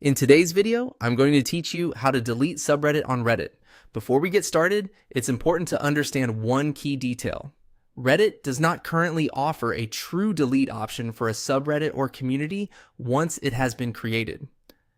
In today's video, I'm going to teach you how to delete subreddit on Reddit. Before we get started, it's important to understand one key detail. Reddit does not currently offer a true delete option for a subreddit or community once it has been created.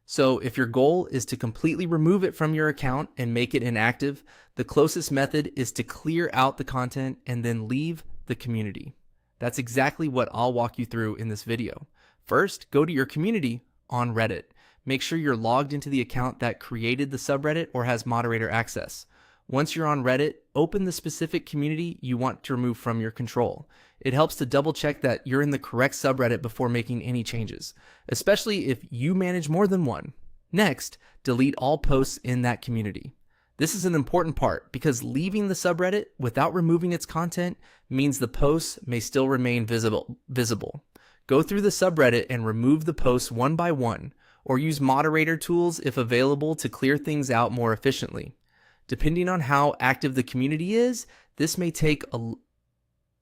So if your goal is to completely remove it from your account and make it inactive, the closest method is to clear out the content and then leave the community. That's exactly what I'll walk you through in this video. First, go to your community on Reddit. Make sure you're logged into the account that created the subreddit or has moderator access. Once you're on Reddit, open the specific community you want to remove from your control. It helps to double check that you're in the correct subreddit before making any changes, especially if you manage more than one. Next, delete all posts in that community. This is an important part because leaving the subreddit without removing its content means the posts may still remain visible. Go through the subreddit and remove the posts one by one, or use moderator tools if available to clear things out more efficiently. Depending on how active the community is, this may take a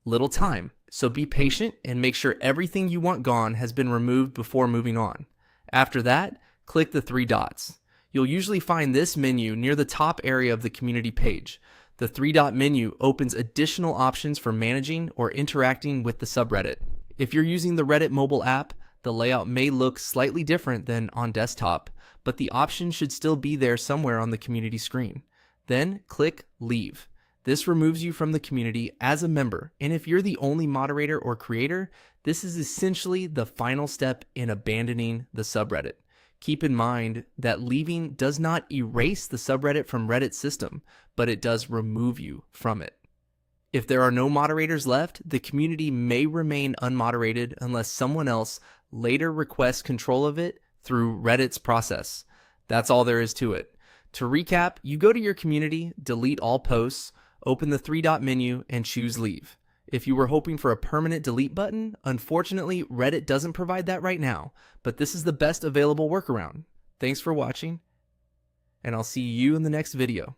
little time, so be patient and make sure everything you want gone has been removed before moving on. After that, click the three dots. You'll usually find this menu near the top area of the community page. The three-dot menu opens additional options for managing or interacting with the subreddit. If you're using the Reddit mobile app, the layout may look slightly different than on desktop, but the option should still be there somewhere on the community screen. Then click Leave. This removes you from the community as a member, and if you're the only moderator or creator, this is essentially the final step in abandoning the subreddit. Keep in mind that leaving does not erase the subreddit from Reddit's system, but it does remove you from it. If there are no moderators left, the community may remain unmoderated unless someone else later requests control of it through Reddit's process. That's all there is to it. To recap, you go to your community, delete all posts, open the three-dot menu, and choose Leave. If you were hoping for a permanent delete button, unfortunately, Reddit doesn't provide that right now, but this is the best available workaround. Thanks for watching, and I'll see you in the next video.